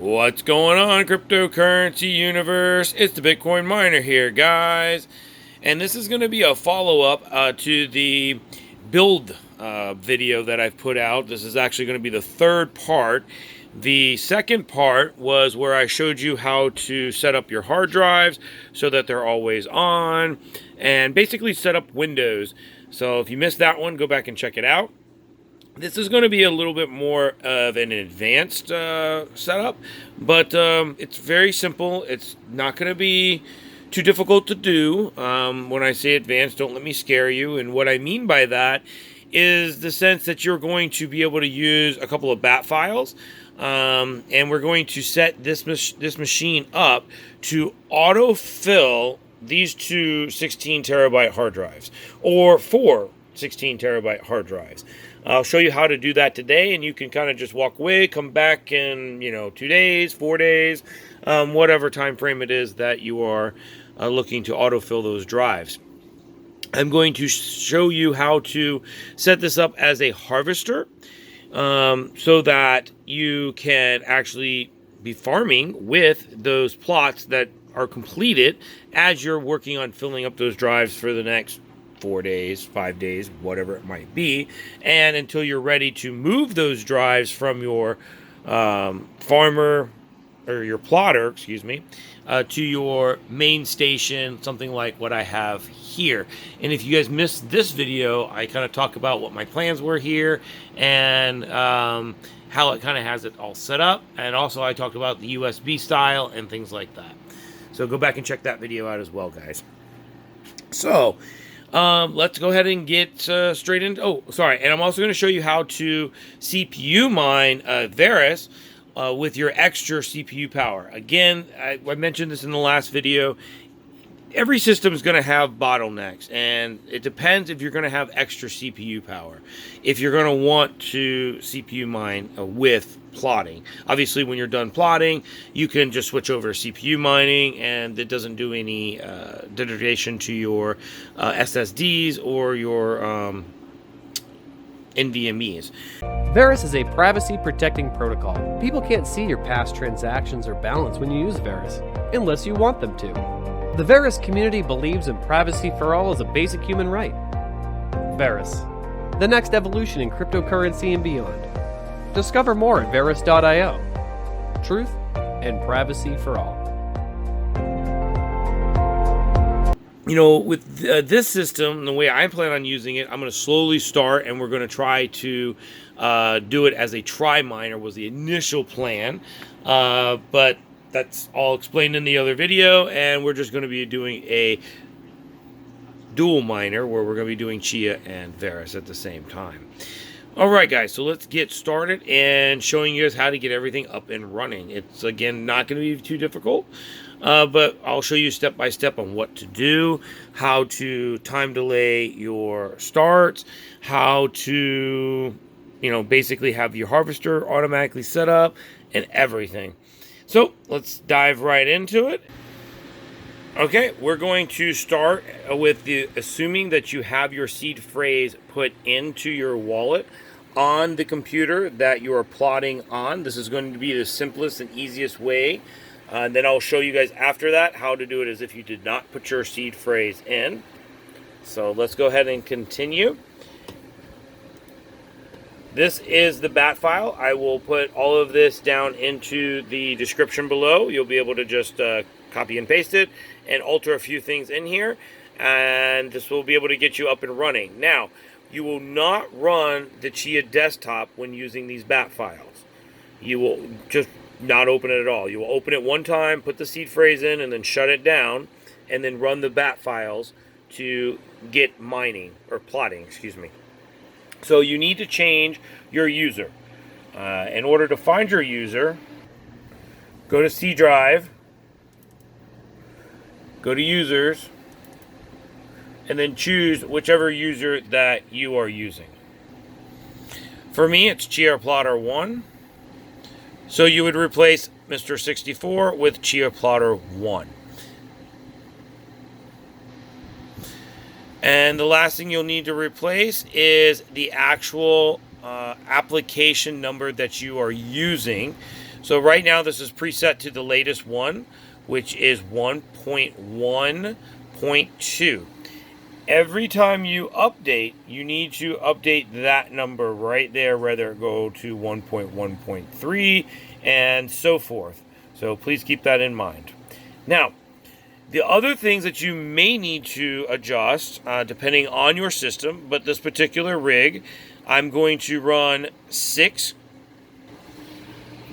What's going on, cryptocurrency universe? It's the Bitcoin miner here, guys. And this is going to be a follow-up to the build video that I've put out. This is actually going to be the third part. The second part was where I showed you how to set up your hard drives so that they're always on and basically set up Windows. So if you missed that one, go back and check it out. This is going to be a little bit more of an advanced setup, but it's very simple. It's not going to be too difficult to do. When I say advanced, don't let me scare you. And what I mean by that is the sense that you're going to be able to use a couple of bat files, and we're going to set this machine up to autofill these two 16 terabyte hard drives, or 4 16 terabyte hard drives. I'll show you how to do that today, and you can kind of just walk away, come back in, 2 days, 4 days, whatever time frame it is that you are looking to autofill those drives. I'm going to show you how to set this up as a harvester so that you can actually be farming with those plots that are completed as you're working on filling up those drives for the next 4 days, 5 days, whatever it might be, and until you're ready to move those drives from your farmer or your plotter, to your main station, something like what I have here. And if you guys missed this video, I kind of talk about what my plans were here and how it kind of has it all set up. And also I talked about the USB style and things like that. So go back and check that video out as well, guys. So let's go ahead and get straight into... Oh, sorry. And I'm also going to show you how to CPU mine Verus with your extra CPU power. Again, I mentioned this in the last video. Every system is going to have bottlenecks, and it depends if you're going to have extra CPU power. If you're going to want to CPU mine with plotting. Obviously, when you're done plotting, you can just switch over to CPU mining, and it doesn't do any degradation to your SSDs or your NVMEs. Verus is a privacy-protecting protocol. People can't see your past transactions or balance when you use Verus, unless you want them to. The Verus community believes in privacy for all as a basic human right. Verus, the next evolution in cryptocurrency and beyond. Discover more at verus.io. Truth and privacy for all. With this system, the way I plan on using it, I'm going to slowly start, and we're going to try to do it as a tri-miner was the initial plan. But that's all explained in the other video, and we're just going to be doing a dual miner where we're going to be doing Chia and Verus at the same time. All right, guys, so let's get started and showing you guys how to get everything up and running. It's, again, not going to be too difficult, but I'll show you step by step on what to do, how to time delay your starts, how to, basically have your harvester automatically set up and everything. So let's dive right into it. Okay, we're going to start with assuming that you have your seed phrase put into your wallet on the computer that you are plotting on. This is going to be the simplest and easiest way. And then I'll show you guys after that how to do it as if you did not put your seed phrase in. So let's go ahead and continue. This is the bat file. I will put all of this down into the description below. You'll be able to just copy and paste it and alter a few things in here, and this will be able to get you up and running. Now, you will not run the Chia desktop when using these bat files. You will just not open it at all. You will open it one time, put the seed phrase in, and then shut it down, and then run the bat files to get mining, or plotting, So you need to change your user. In order to find your user, go to C drive, go to users, and then choose whichever user that you are using. For me, it's Chia Plotter 1. So you would replace Mr. 64 with Chia Plotter 1. And the last thing you'll need to replace is the actual application number that you are using So right now this is preset to the latest one, which is 1.1.2. Every time you update, you need to update that number right there, whether it go to 1.1.3 and so forth. So please keep that in mind. Now, the other things that you may need to adjust, depending on your system, but this particular rig, I'm going to run 6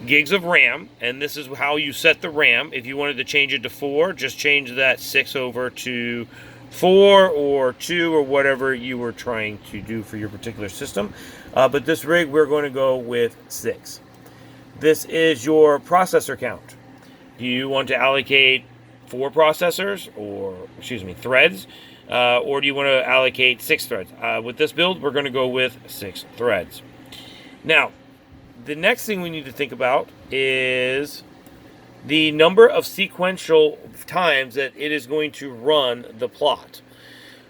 gigs of RAM, and this is how you set the RAM. If you wanted to change it to 4, just change that 6 over to 4 or 2 or whatever you were trying to do for your particular system. But this rig, we're going to go with 6. This is your processor count. Do you want to allocate 4 processors, or threads, or do you want to allocate 6 threads? With this build, we're going to go with 6 threads. Now, the next thing we need to think about is the number of sequential times that it is going to run the plot.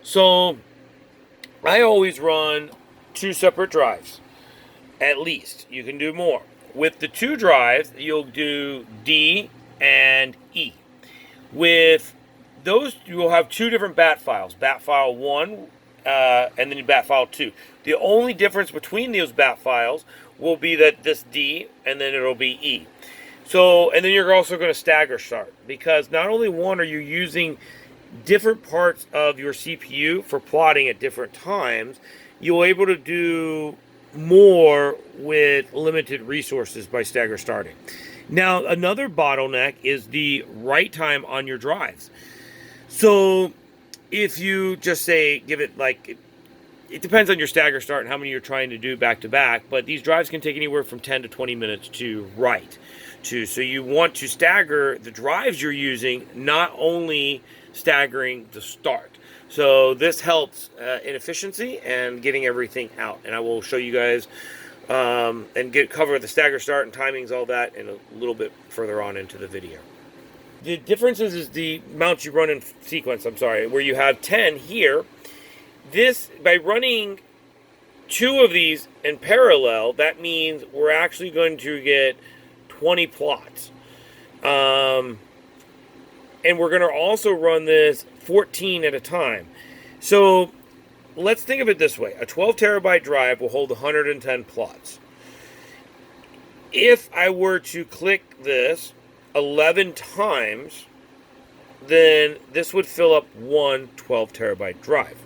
So I always run 2 separate drives, at least. You can do more. With the 2 drives, you'll do D and E. With those, you will have 2 different bat files. Bat file 1 and then bat file 2. The only difference between those bat files will be that this D and then it'll be E. So, and then you're also going to stagger start, because not only one are you using different parts of your CPU for plotting at different times, you're able to do more with limited resources by stagger starting. Now, another bottleneck is the write time on your drives. So, if you just say, give it like, it depends on your stagger start and how many you're trying to do back to back, but these drives can take anywhere from 10 to 20 minutes to write. So you want to stagger the drives you're using, not only staggering the start. So this helps in efficiency and getting everything out. And I will show you guys and cover the stagger start and timings, all that, in a little bit further on into the video. The difference is the amount you run in sequence, where you have 10 here. This, by running 2 of these in parallel, that means we're actually going to get 20 plots. And we're going to also run this 14 at a time. So let's think of it this way. A 12 terabyte drive will hold 110 plots. If I were to click this 11 times, then this would fill up one 12 terabyte drive.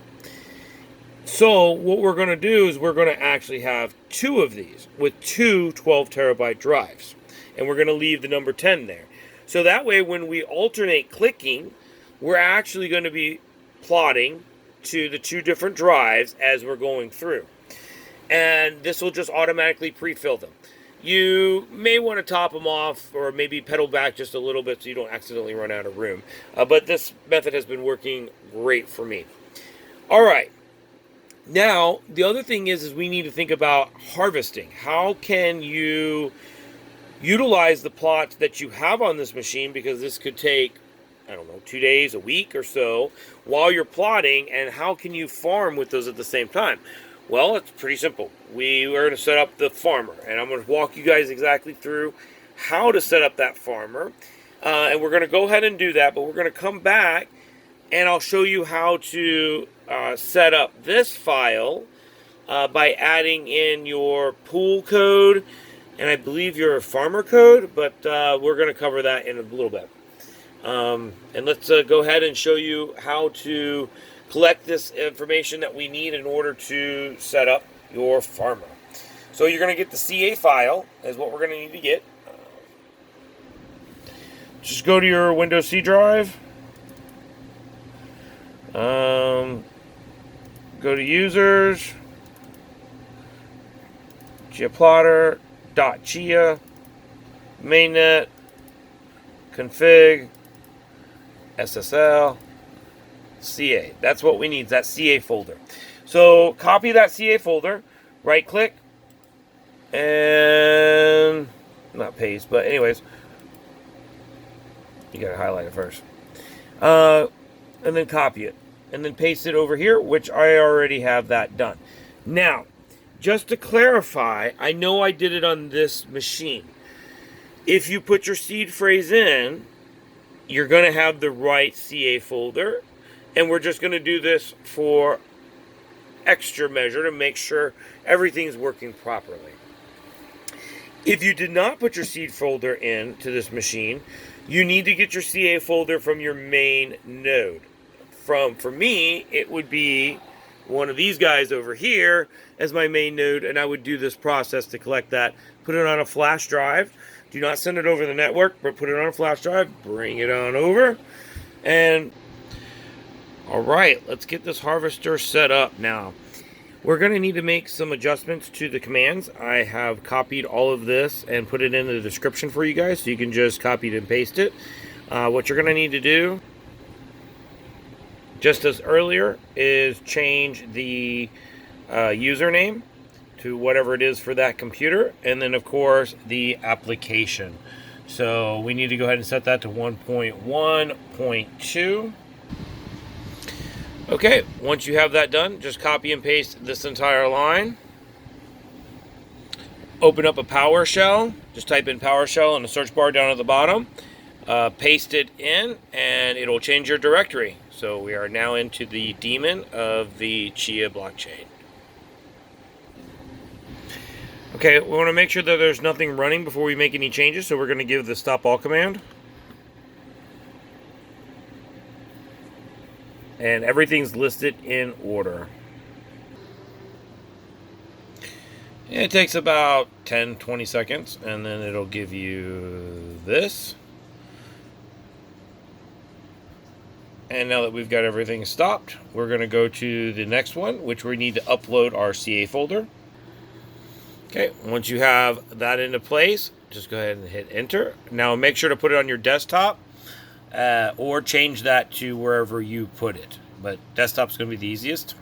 So what we're going to do is we're going to actually have 2 of these with 2 12 terabyte drives. And we're going to leave the number 10 there. So that way, when we alternate clicking, we're actually going to be plotting to the 2 different drives as we're going through. And this will just automatically pre-fill them. You may want to top them off or maybe pedal back just a little bit so you don't accidentally run out of room. But this method has been working great for me. All right. Now, the other thing is we need to think about harvesting. How can you utilize the plots that you have on this machine, because this could take, 2 days, a week or so, while you're plotting, and how can you farm with those at the same time? Well, it's pretty simple. We are going to set up the farmer, and I'm going to walk you guys exactly through how to set up that farmer, and we're going to go ahead and do that, but we're going to come back, and I'll show you how to set up this file by adding in your pool code, and I believe your farmer code, but we're going to cover that in a little bit. And let's go ahead and show you how to collect this information that we need in order to set up your farmer. So you're going to get the CA file, is what we're going to need to get. Just go to your Windows C drive. Go to users, Chia plotter. .chia, mainnet, config, SSL, CA. That's what we need, that CA folder. So copy that CA folder, right click, and not paste, but anyways, you gotta highlight it first. And then copy it, and then paste it over here, which I already have that done. Now, just to clarify, I know I did it on this machine. If you put your seed phrase in, you're going to have the right CA folder. And we're just going to do this for extra measure to make sure everything's working properly. If you did not put your seed folder into this machine, you need to get your CA folder from your main node. For me, it would be one of these guys over here as my main node, and I would do this process to collect that, put it on a flash drive. Do not send it over the network, but put it on a flash drive, bring it on over, and all right, let's get this harvester set up now. We're going to need to make some adjustments to the commands. I have copied all of this and put it in the description for you guys, so you can just copy it and paste it. What you're going to need to do, just as earlier, is change the username to whatever it is for that computer, and then of course the application. So we need to go ahead and set that to 1.1.2. Okay, once you have that done, just copy and paste this entire line. Open up a PowerShell. Just type in PowerShell in the search bar down at the bottom. Paste it in, and it'll change your directory. So we are now into the daemon of the Chia blockchain. Okay, we want to make sure that there's nothing running before we make any changes, so we're going to give the stop all command. And everything's listed in order. It takes about 10-20 seconds, and then it'll give you this. And now that we've got everything stopped, we're going to go to the next one, which we need to upload our CA folder. Okay, once you have that into place, just go ahead and hit enter. Now make sure to put it on your desktop. Or change that to wherever you put it. But desktop's going to be the easiest.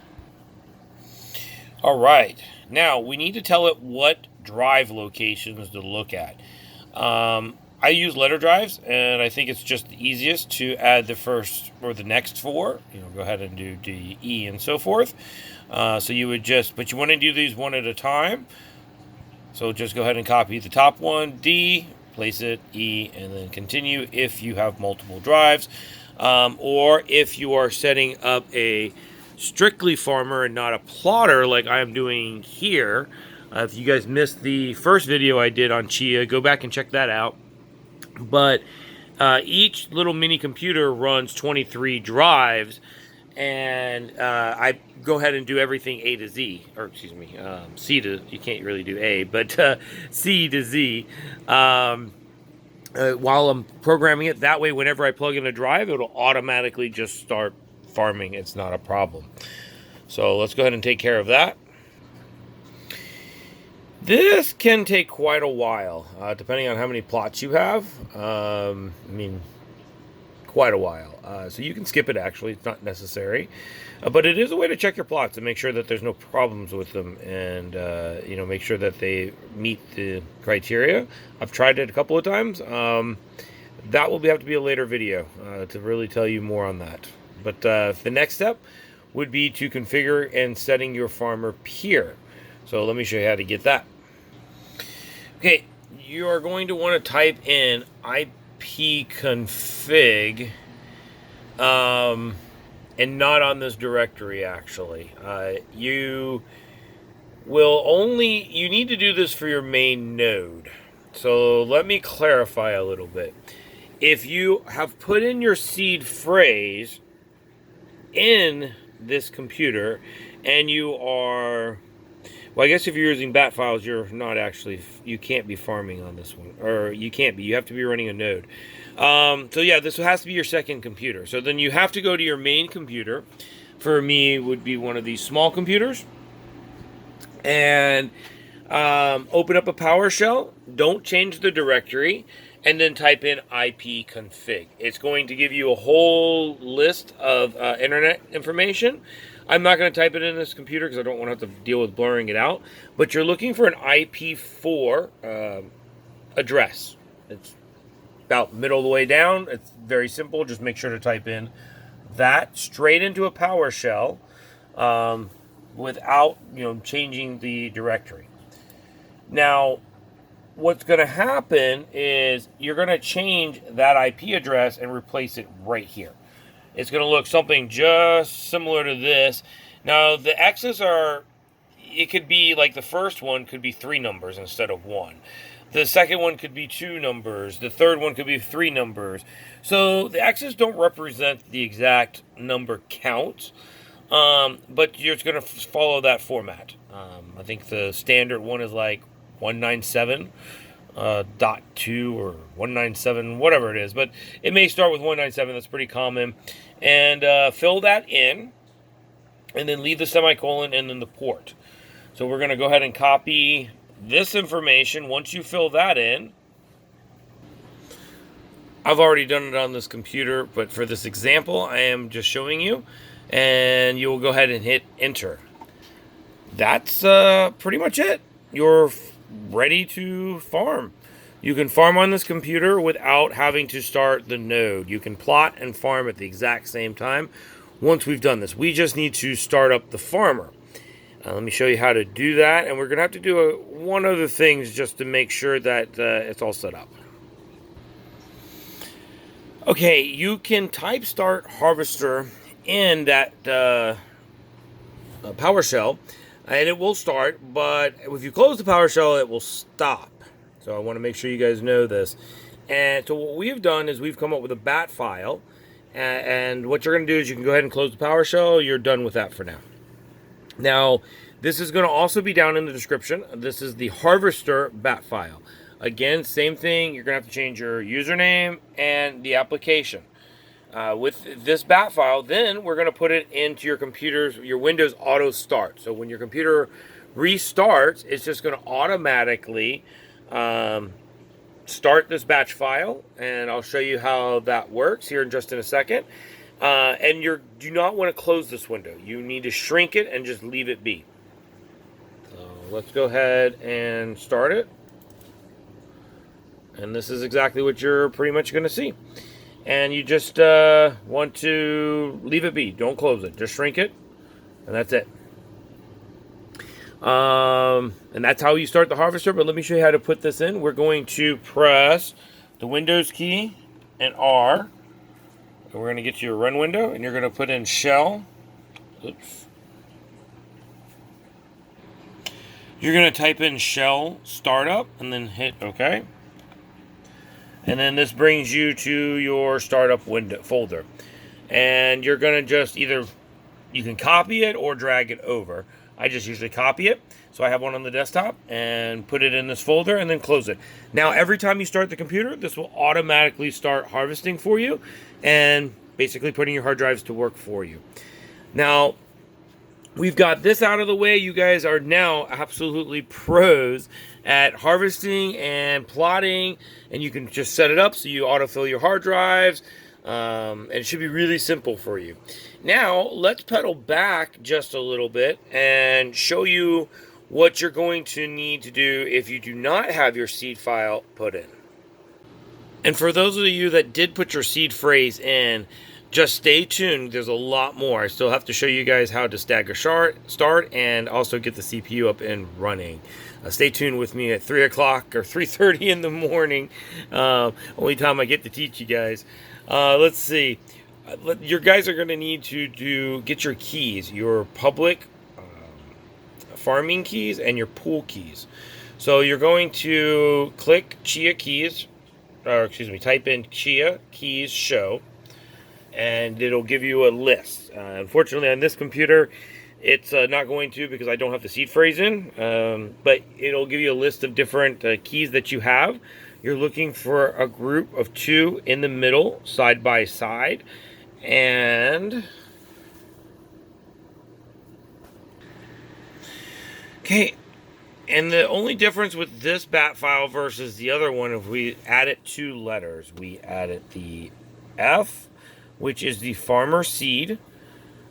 All right. Now, we need to tell it what drive locations to look at. I use letter drives, and I think it's just the easiest to add the first or the next four. Go ahead and do D, E, and so forth. So you would just, but you want to do these one at a time. So just go ahead and copy the top one, D, place it, E, and then continue if you have multiple drives. Or if you are setting up a strictly farmer and not a plotter like I am doing here. If you guys missed the first video I did on Chia, go back and check that out. But each little mini computer runs 23 drives, and I go ahead and do everything A to Z, or excuse me, C to, you can't really do A, but C to Z, while I'm programming it. That way, whenever I plug in a drive, it'll automatically just start farming. It's not a problem. So let's go ahead and take care of that. This can take quite a while, depending on how many plots you have. Quite a while. So you can skip it, actually. It's not necessary. But it is a way to check your plots and make sure that there's no problems with them, and make sure that they meet the criteria. I've tried it a couple of times. That will have to be a later video to really tell you more on that. But the next step would be to configure and setting your farmer peer. So let me show you how to get that. Okay, you are going to want to type in ipconfig, and not on this directory, actually. You need to do this for your main node. So let me clarify a little bit. If you have put in your seed phrase in this computer, and you are, well, I guess if you're using bat files, you can't be farming on this one, or you can't be. You have to be running a node. So yeah, this has to be your second computer. So then you have to go to your main computer. For me, it would be one of these small computers, and open up a PowerShell. Don't change the directory, and then type in ipconfig. It's going to give you a whole list of internet information. I'm not going to type it in this computer because I don't want to have to deal with blurring it out. But you're looking for an IP4 address. It's about middle of the way down. It's very simple. Just make sure to type in that straight into a PowerShell without changing the directory. Now, what's going to happen is you're going to change that IP address and replace it right here. It's going to look something just similar to this. Now, the X's are, it could be like the first one could be 3 numbers instead of 1. The second one could be 2 numbers. The third one could be 3 numbers. So the X's don't represent the exact number count, but you're going to follow that format. I think the standard one is like 197. Dot 2 or 197, whatever it is, but it may start with 197. That's pretty common. And fill that in, and then leave the semicolon and then the port. So we're going to go ahead and copy this information. Once you fill that in, I've already done it on this computer, but for this example, I am just showing you, and you will go ahead and hit enter. That's pretty much it. You're ready to farm. You can farm on this computer without having to start the node. You can plot and farm at the exact same time. Once we've done this, we just need to start up the farmer. Let me show you how to do that, and we're going to have to do one other thing just to make sure that it's all set up. Okay, you can type start harvester in that PowerShell, and it will start, but if you close the PowerShell, it will stop. So I want to make sure you guys know this. And so what we've done is we've come up with a bat file, and what you're going to do is you can go ahead and close the PowerShell. You're done with that for now. Now, this is going to also be down in the description. This is the harvester bat file. Again, same thing. You're going to have to change your username and the application. With this bat file, then we're going to put it into your computer's, your Windows auto start. So when your computer restarts, it's just going to automatically start this batch file, and I'll show you how that works here in just in a second. And you do not want to close this window. You need to shrink it and just leave it be. So let's go ahead and start it. And this is exactly what you're pretty much going to see. And you just want to leave it be. Don't close it. Just shrink it. And that's it. And that's how you start the harvester. But let me show you how to put this in. We're going to press the Windows key and R. And we're going to get to your run window. And you're going to put in shell. Oops. You're going to type in shell startup and then hit OK. And then this brings you to your startup window folder. And you're going to just either, you can copy it or drag it over. I just usually copy it. So I have one on the desktop and put it in this folder and then close it. Now, every time you start the computer, this will automatically start harvesting for you and basically putting your hard drives to work for you. Now, we've got this out of the way. You guys are now absolutely pros at harvesting and plotting, and you can just set it up so you autofill your hard drives, and it should be really simple for you. Now, let's pedal back just a little bit and show you what you're going to need to do if you do not have your seed file put in. And for those of you that did put your seed phrase in, just stay tuned. There's a lot more. I still have to show you guys how to stagger start and also get the CPU up and running. Stay tuned with me at 3 o'clock or 3:30 in the morning. Only time I get to teach you guys. Let's see. Your guys are going to need to get your keys, your public farming keys and your pool keys. So you're going to click Chia keys, or excuse me, type in Chia keys show. And it'll give you a list. Unfortunately, on this computer, it's not going to because I don't have the seed phrase in. But it'll give you a list of different keys that you have. You're looking for a group of 2 in the middle, side by side. And okay. And the only difference with this bat file versus the other one, if we added 2 letters, we added the F, which is the farmer seed.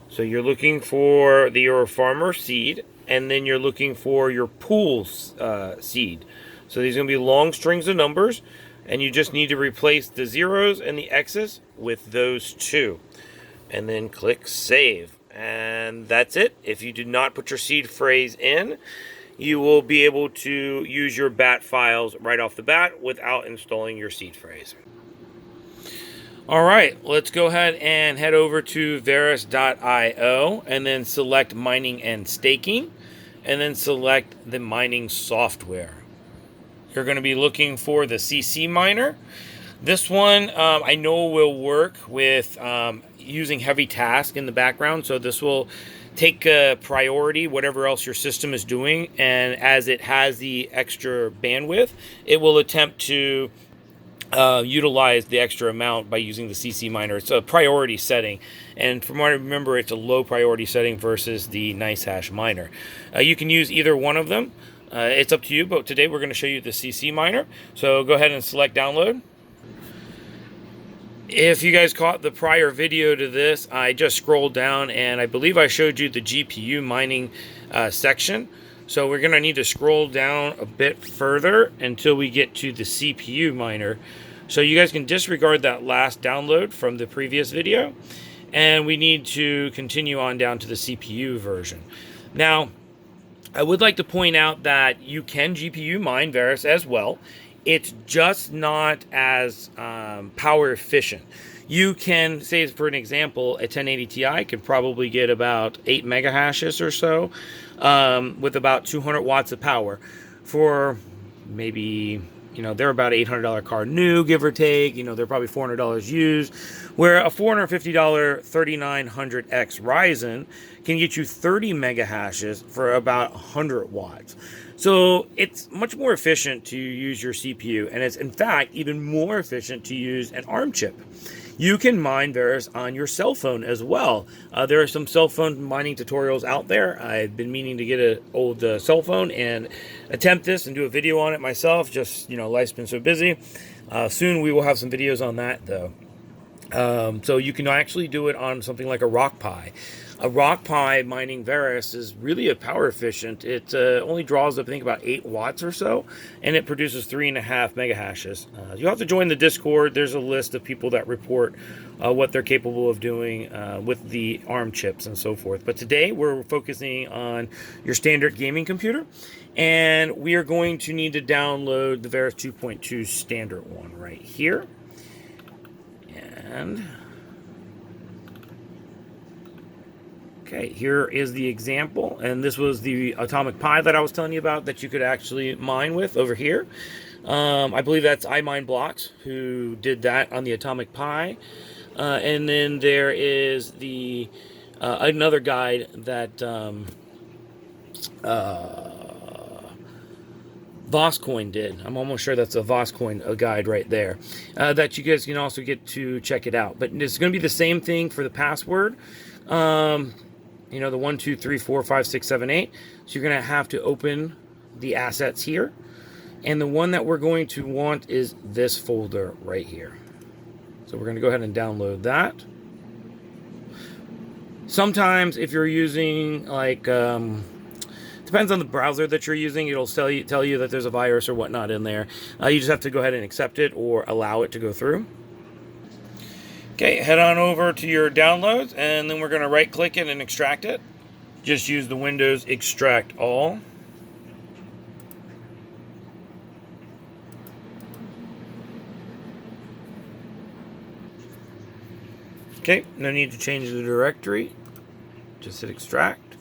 So you're looking for your farmer seed, and then you're looking for your pool seed. So these are going to be long strings of numbers, and you just need to replace the zeros and the X's with those 2. And then click save. And that's it. If you did not put your seed phrase in, you will be able to use your bat files right off the bat without installing your seed phrase. All right, let's go ahead and head over to Verus.io and then select mining and staking, and then select the mining software. You're going to be looking for the CC miner. This one I know will work with using heavy task in the background, so this will take priority whatever else your system is doing, and as it has the extra bandwidth, it will attempt to utilize the extra amount by using the CC miner. It's a priority setting, and from what I remember, it's a low priority setting versus the NiceHash miner. You can use either one of them. It's up to you, but today we're going to show you the CC miner. So go ahead and select download. If you guys caught the prior video to this, I just scrolled down and I believe I showed you the GPU mining section. So we're going to need to scroll down a bit further until we get to the CPU miner. So you guys can disregard that last download from the previous video. And we need to continue on down to the CPU version. Now, I would like to point out that you can GPU mine Verus as well. It's just not as power efficient. You can, say for an example, a 1080 Ti could probably get about 8 mega hashes or so with about 200 watts of power for maybe, they're about $800 card new, give or take. They're probably $400 used, where a $450 3900X Ryzen can get you 30 mega hashes for about 100 watts. So it's much more efficient to use your CPU, and it's in fact even more efficient to use an ARM chip. You can mine Verus on your cell phone as well. There are some cell phone mining tutorials out there. I've been meaning to get an old cell phone and attempt this and do a video on it myself. Just, life's been so busy. Soon we will have some videos on that though. So you can actually do it on something like a RockPi. A RockPi mining Verus is really a power efficient. It only draws up, I think, about 8 watts or so, and it produces 3.5 mega hashes. You'll have to join the Discord. There's a list of people that report what they're capable of doing with the ARM chips and so forth. But today we're focusing on your standard gaming computer, and we are going to need to download the Verus 2.2 standard one right here. And okay, here is the example, and this was the Atomic Pi that I was telling you about that you could actually mine with over here. I believe that's iMineBlocks who did that on the Atomic Pi. And then there is the another guide that Voscoin did. I'm almost sure that's a Voscoin guide right there that you guys can also get to check it out. But it's going to be the same thing for the password. The 1, 2, 3, 4, 5, 6, 7, 8. So you're going to have to open the assets here. And the one that we're going to want is this folder right here. So we're going to go ahead and download that. Sometimes if you're using like, depends on the browser that you're using, it'll tell you that there's a virus or whatnot in there. You just have to go ahead and accept it or allow it to go through. Okay, head on over to your downloads, and then we're going to right click it and extract it. Just use the Windows Extract All. Okay, no need to change the directory. Just hit extract.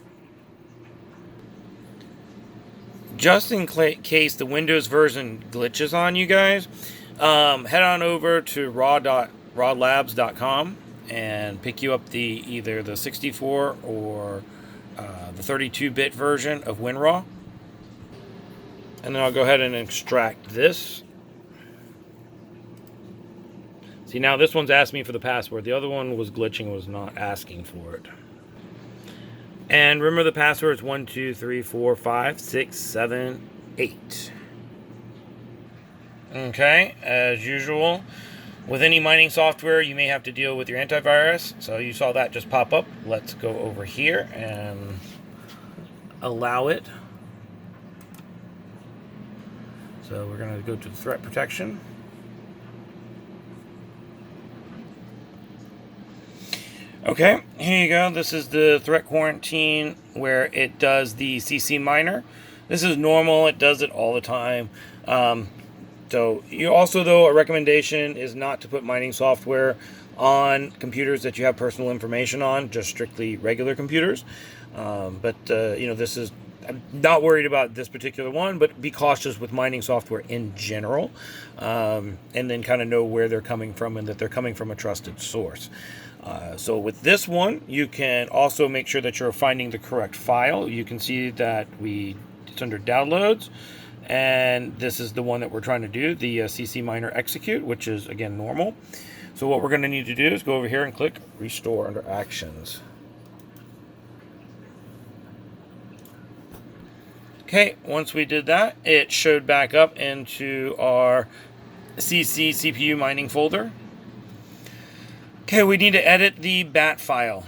Just in case the Windows version glitches on you guys, head on over to rawlabs.com and pick you up either the 64 or the 32-bit version of WinRAW. And then I'll go ahead and extract this. See, now this one's asking me for the password. The other one was glitching, was not asking for it. And remember, the password is 1, 2, 3, 4, 5, 6, 7, 8. Okay, as usual, with any mining software, you may have to deal with your antivirus. So you saw that just pop up. Let's go over here and allow it. So we're going to go to threat protection. Okay, here you go. This is the threat quarantine where it does the CC miner. This is normal. It does it all the time. So you also, though, a recommendation is not to put mining software on computers that you have personal information on, just strictly regular computers. This is, I'm not worried about this particular one, but be cautious with mining software in general, and then kind of know where they're coming from and that they're coming from a trusted source. So with this one, you can also make sure that you're finding the correct file. You can see that it's under downloads, and this is the one that we're trying to do, the CC miner execute, which is again normal. So what we're going to need to do is go over here and click restore under actions. Okay, once we did that, it showed back up into our CC CPU mining folder. Okay, we need to edit the bat file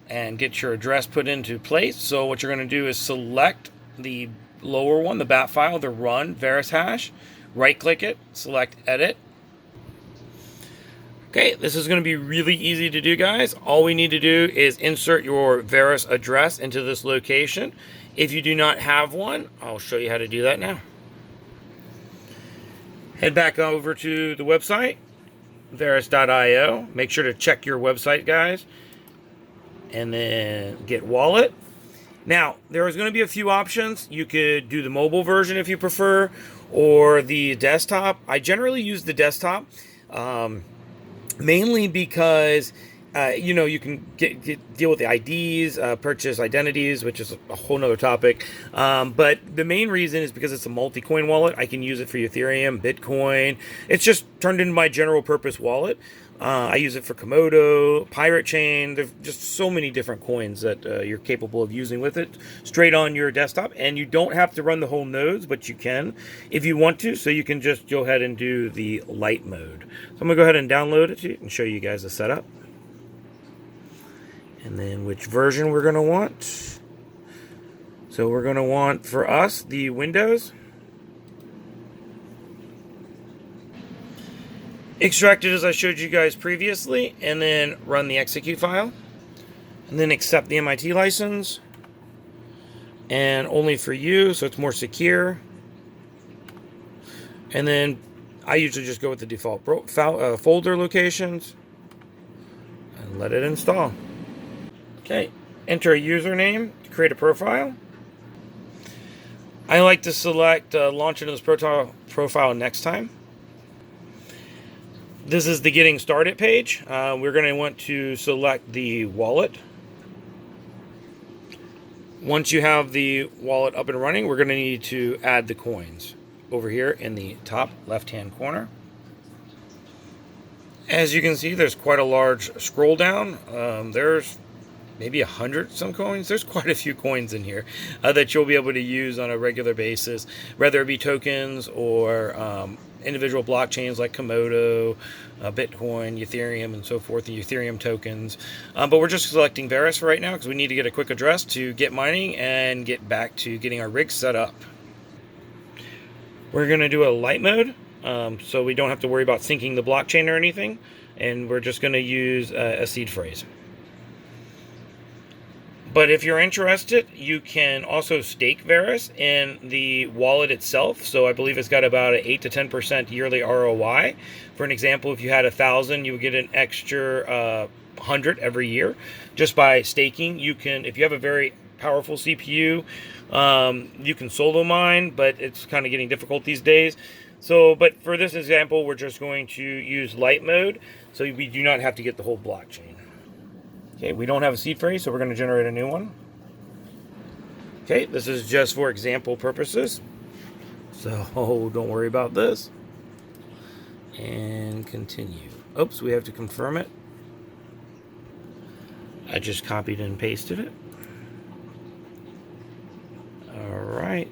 and get your address put into place. So what you're going to do is select the lower one, the bat file, the run Verus hash, right click it, select edit. Okay, this is going to be really easy to do, guys. All we need to do is insert your Verus address into this location. If you do not have one, I'll show you how to do that now. Head back over to the website, verus.io. Make sure to check your website, guys. And then get wallet. Now, there is going to be a few options. You could do the mobile version if you prefer, or the desktop. I generally use the desktop, mainly because you can deal with the IDs, purchase identities, which is a whole nother topic. But the main reason is because it's a multi-coin wallet. I can use it for Ethereum, Bitcoin. It's just turned into my general purpose wallet. I use it for Komodo, Pirate Chain. There's just so many different coins that you're capable of using with it straight on your desktop. And you don't have to run the whole nodes, but you can if you want to. So you can just go ahead and do the light mode. So I'm going to go ahead and download it and show you guys the setup. And then which version we're going to want. So we're going to want, for us, the Windows. Extract it as I showed you guys previously, and then run the execute file. And then accept the MIT license. And only for you, so it's more secure. And then I usually just go with the default folder locations. And let it install. Okay, enter a username to create a profile. I like to select launch into this profile next time. This is the getting started page. We're going to want to select the wallet. Once you have the wallet up and running, we're going to need to add the coins over here in the top left-hand corner. As you can see, there's quite a large scroll down. There's maybe 100 some coins. There's quite a few coins in here that you'll be able to use on a regular basis, whether it be tokens or individual blockchains like Komodo, Bitcoin, Ethereum, and so forth, the Ethereum tokens. But we're just selecting Verus for right now because we need to get a quick address to get mining and get back to getting our rig set up. We're going to do a light mode, so we don't have to worry about syncing the blockchain or anything, and we're just going to use a seed phrase. But if you're interested, you can also stake Verus in the wallet itself. So I believe it's got about an 8 to 10% yearly ROI. For an example, if you had 1,000, you would get an extra 100 every year just by staking. You can, if you have a very powerful CPU, you can solo mine, but it's kind of getting difficult these days. So, but for this example, we're just going to use light mode, so we do not have to get the whole blockchain. Okay, we don't have a seed phrase, so we're going to generate a new one. Okay, this is just for example purposes. So don't worry about this. And continue. Oops, we have to confirm it. I just copied and pasted it. All right.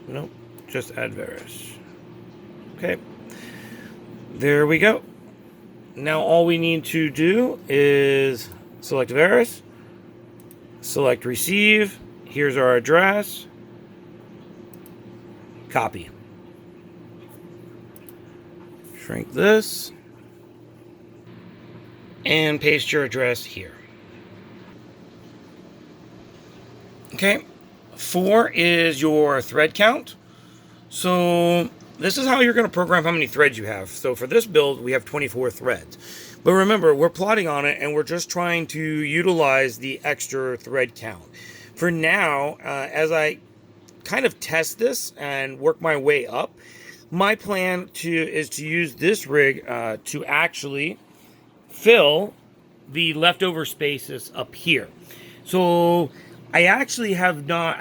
Nope, just add Verus. Okay, there we go. Now all we need to do is select Verus, select receive, here's our address, copy. Shrink this, and paste your address here. Okay, 4 is your thread count. So this is how you're going to program how many threads you have. So for this build, we have 24 threads. But remember, we're plotting on it, and we're just trying to utilize the extra thread count. For now, as I kind of test this and work my way up, my plan is to use this rig to actually fill the leftover spaces up here. So I actually I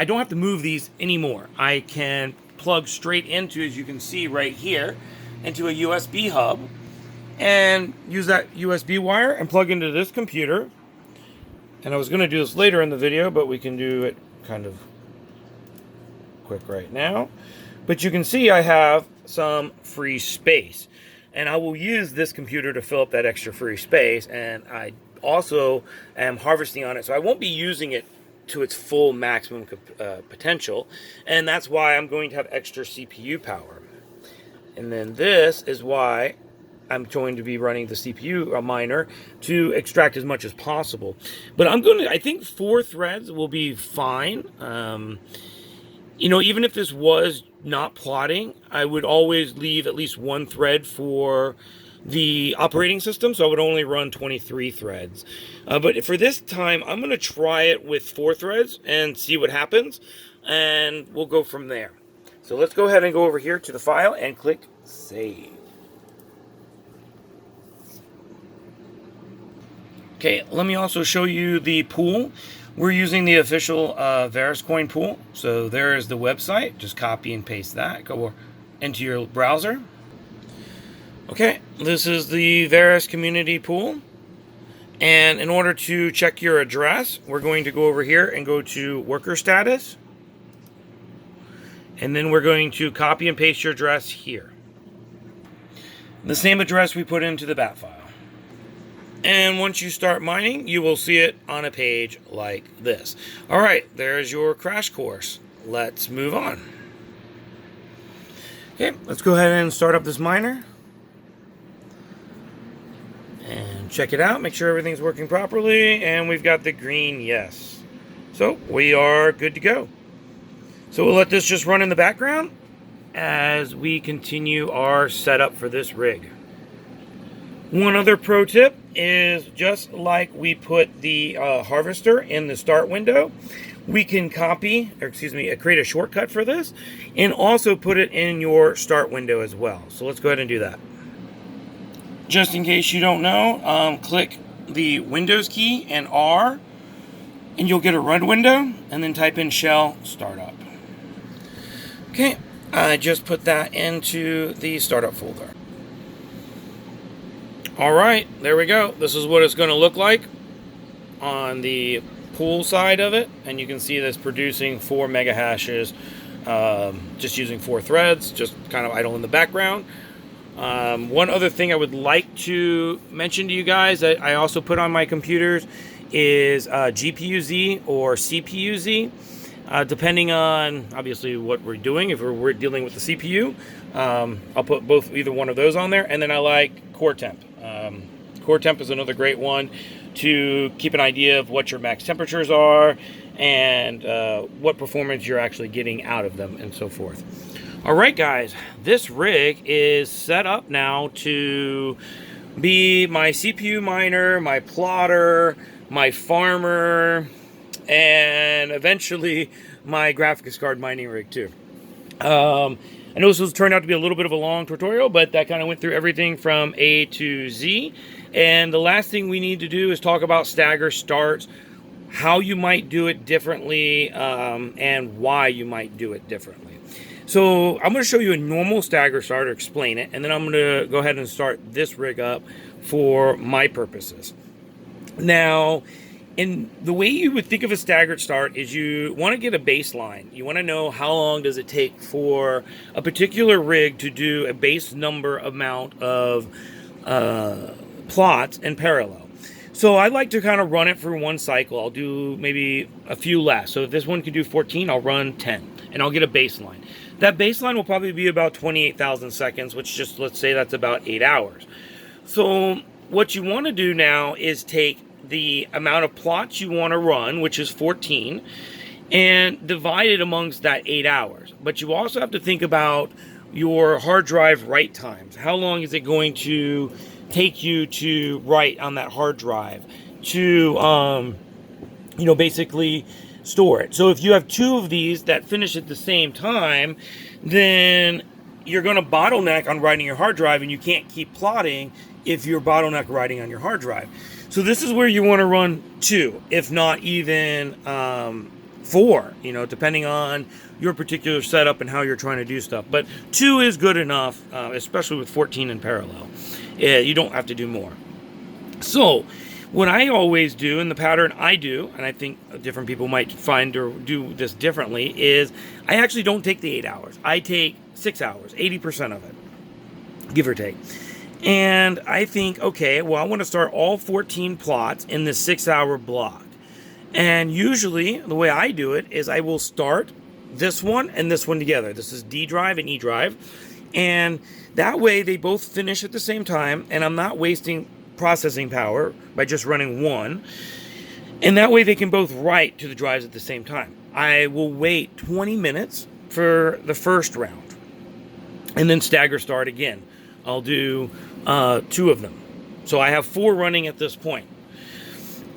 don't have to move these anymore. I can plug straight into, as you can see right here, into a USB hub and use that USB wire and plug into this computer. And I was going to do this later in the video, but we can do it kind of quick right now. But you can see I have some free space, and I will use this computer to fill up that extra free space, and I also am harvesting on it, so I won't be using it to its full maximum potential, and that's why I'm going to have extra CPU power. And then this is why I'm going to be running the CPU miner to extract as much as possible. But I think 4 threads will be fine. You know, even if this was not plotting, I would always leave at least 1 thread for the operating system, so I would only run 23 threads. But for this time, I'm going to try it with 4 threads and see what happens, and we'll go from there. So let's go ahead and go over here to the file and click Save. Okay, let me also show you the pool. We're using the official Verus coin pool. So there is the website. Just copy and paste that. Go into your browser. Okay, this is the Verus community pool. And in order to check your address, we're going to go over here and go to worker status. And then we're going to copy and paste your address here. The same address we put into the bat file. And once you start mining, you will see it on a page like this. All right, there's your crash course. Let's move on. Okay, let's go ahead and start up this miner. And check it out, make sure everything's working properly. And we've got the green yes. So we are good to go. So we'll let this just run in the background as we continue our setup for this rig. One other pro tip is, just like we put the harvester in the start window, we can create a shortcut for this and also put it in your start window as well. So let's go ahead and do that. Just in case you don't know, click the Windows key and R, and you'll get a run window, and then type in shell startup. Okay, I just put that into the startup folder. Alright, there we go. This is what it's going to look like on the pool side of it. And you can see this producing 4 mega hashes, just using 4 threads, just kind of idle in the background. One other thing I would like to mention to you guys that I also put on my computers is GPU-Z or CPU-Z. Depending on, obviously, what we're doing. If we're dealing with the CPU, I'll put either one of those on there. And then I like core temp. Core temp is another great one to keep an idea of what your max temperatures are and what performance you're actually getting out of them and so forth. All right, guys, this rig is set up now to be my CPU miner, my plotter, my farmer, and eventually my graphics card mining rig too. I know this was turned out to be a little bit of a long tutorial, but that kind of went through everything from A to Z. And the last thing we need to do is talk about stagger starts, how you might do it differently, and why you might do it differently. So I'm going to show you a normal stagger start, or explain it, and then I'm going to go ahead and start this rig up for my purposes. Now, in the way you would think of a staggered start is you want to get a baseline. You want to know how long does it take for a particular rig to do a base number amount of plots in parallel. So I like to kind of run it through one cycle. I'll do maybe a few less. So if this one can do 14, I'll run 10, and I'll get a baseline. That baseline will probably be about 28,000 seconds, which just, let's say that's about 8 hours. So what you want to do now is take the amount of plots you want to run, which is 14, and divide it amongst that 8 hours. But you also have to think about your hard drive write times. How long is it going to take you to write on that hard drive to, basically store it? So if you have 2 of these that finish at the same time, then you're going to bottleneck on writing your hard drive, and you can't keep plotting if you're bottleneck writing on your hard drive. So this is where you want to run 2, if not even 4, depending on your particular setup and how you're trying to do stuff. But 2 is good enough, especially with 14 in parallel. You don't have to do more. So what I always do, and the pattern I do, and I think different people might find or do this differently, is I actually don't take the 8 hours. I take 6 hours, 80% of it, give or take. And I think, okay, well, I want to start all 14 plots in this 6-hour block. And usually the way I do it is I will start this one and this one together. This is D drive and E drive. And that way they both finish at the same time, and I'm not wasting processing power by just running one. And that way they can both write to the drives at the same time. I will wait 20 minutes for the first round and then stagger start again. I'll do 2 of them. So I have 4 running at this point.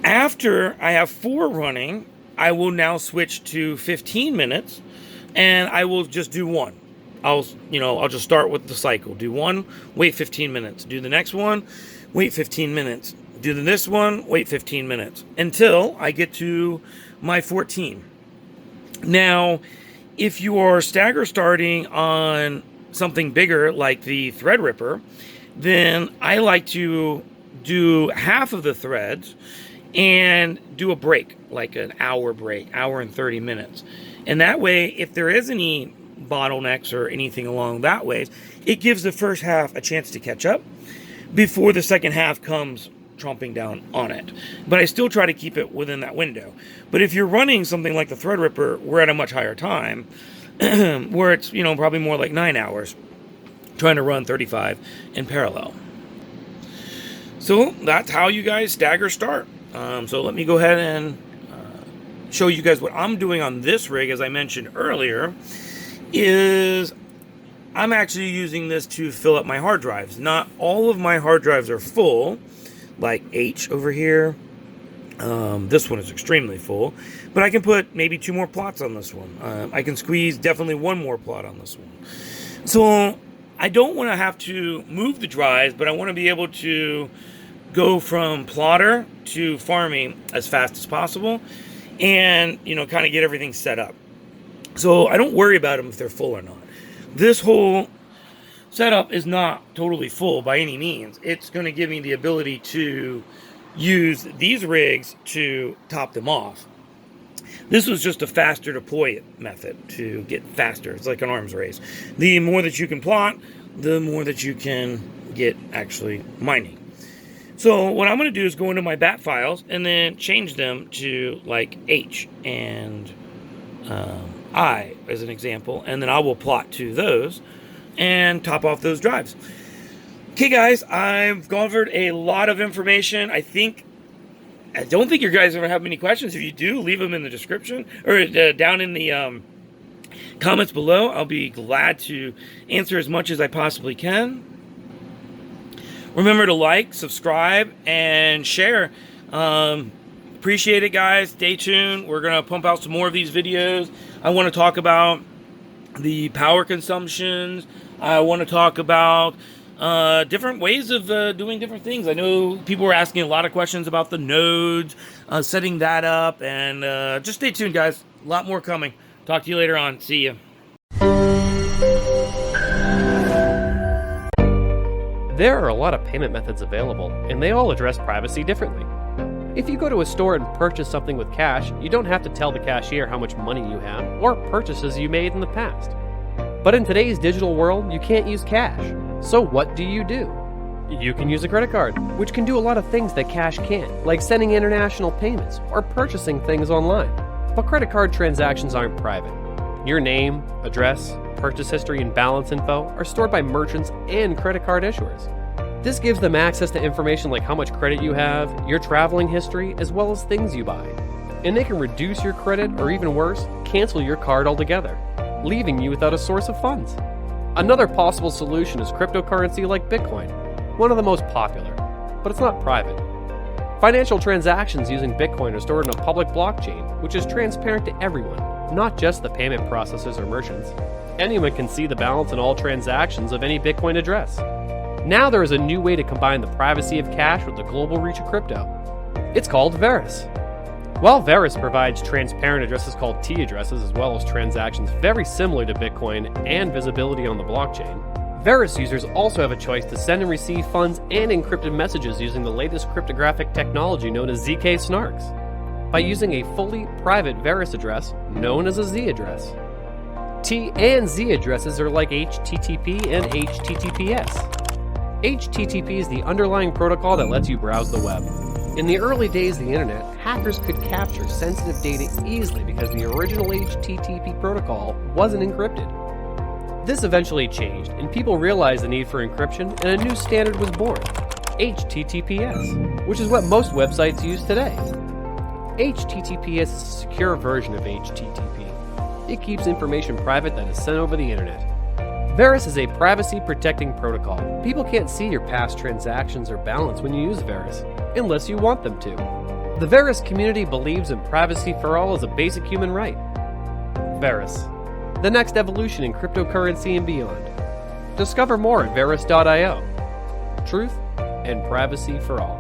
After I have 4 running, I will now switch to 15 minutes, and I will just do 1. I'll just start with the cycle. Do 1, wait 15 minutes. Do the next one, wait 15 minutes. Do this one, wait 15 minutes until I get to my 14. Now, if you are stagger starting on something bigger like the Threadripper, then I like to do half of the threads and do a break, like an hour break, hour and 30 minutes. And that way, if there is any bottlenecks or anything along that ways, it gives the first half a chance to catch up before the second half comes tromping down on it. But I still try to keep it within that window. But if you're running something like the Threadripper, we're at a much higher time, where it's, probably more like 9 hours, trying to run 35 in parallel. So that's how you guys stagger start. So let me go ahead and show you guys what I'm doing on this rig. As I mentioned earlier, is I'm actually using this to fill up my hard drives. Not all of my hard drives are full, like H over here. This one is extremely full, but I can put maybe 2 more plots on this one. I can squeeze definitely 1 more plot on this one. So I don't want to have to move the drives, but I want to be able to go from plotter to farming as fast as possible, and kind of get everything set up. So I don't worry about them if they're full or not. This whole setup is not totally full by any means. It's going to give me the ability to use these rigs to top them off. This was just a faster deploy method to get faster. It's like an arms race. The more that you can plot, the more that you can get actually mining. So what I'm going to do is go into my bat files and then change them to like H and I as an example, and then I will plot to those and top off those drives. Okay, guys, I've covered a lot of information. I don't think you guys ever have many questions. If you do, leave them in the description or down in the comments below. I'll be glad to answer as much as I possibly can. Remember to like, subscribe, and share. Appreciate it, guys. Stay tuned. We're going to pump out some more of these videos. I want to talk about the power consumptions. I want to talk about different ways of doing different things. I know people were asking a lot of questions about the nodes, setting that up, and just stay tuned, guys. A lot more coming. Talk to you later on. See ya. There are a lot of payment methods available, and they all address privacy differently. If you go to a store and purchase something with cash, you don't have to tell the cashier how much money you have or purchases you made in the past. But in today's digital world, you can't use cash. So what do? You can use a credit card, which can do a lot of things that cash can't, like sending international payments or purchasing things online. But credit card transactions aren't private. Your name, address, purchase history, and balance info are stored by merchants and credit card issuers. This gives them access to information like how much credit you have, your traveling history, as well as things you buy. and they can reduce your credit or even worse, cancel your card altogether, leaving you without a source of funds. Another possible solution is cryptocurrency like Bitcoin, one of the most popular, but it's not private. Financial transactions using Bitcoin are stored in a public blockchain, which is transparent to everyone, not just the payment processors or merchants. Anyone can see the balance in all transactions of any Bitcoin address. Now there is a new way to combine the privacy of cash with the global reach of crypto. It's called Verus. While Verus provides transparent addresses called T addresses as well as transactions very similar to Bitcoin and visibility on the blockchain, Verus users also have a choice to send and receive funds and encrypted messages using the latest cryptographic technology known as ZK snarks, by using a fully private Verus address known as a Z address. T and Z addresses are like HTTP and HTTPS. HTTP is the underlying protocol that lets you browse the web. In the early days of the internet, hackers could capture sensitive data easily because the original HTTP protocol wasn't encrypted. This eventually changed, and people realized the need for encryption, and a new standard was born, HTTPS, which is what most websites use today. HTTPS is a secure version of HTTP. It keeps information private that is sent over the internet. Verus is a privacy-protecting protocol. People can't see your past transactions or balance when you use Verus, unless you want them to. The Verus community believes in privacy for all as a basic human right. Verus, the next evolution in cryptocurrency and beyond. Discover more at verus.io. Truth and privacy for all.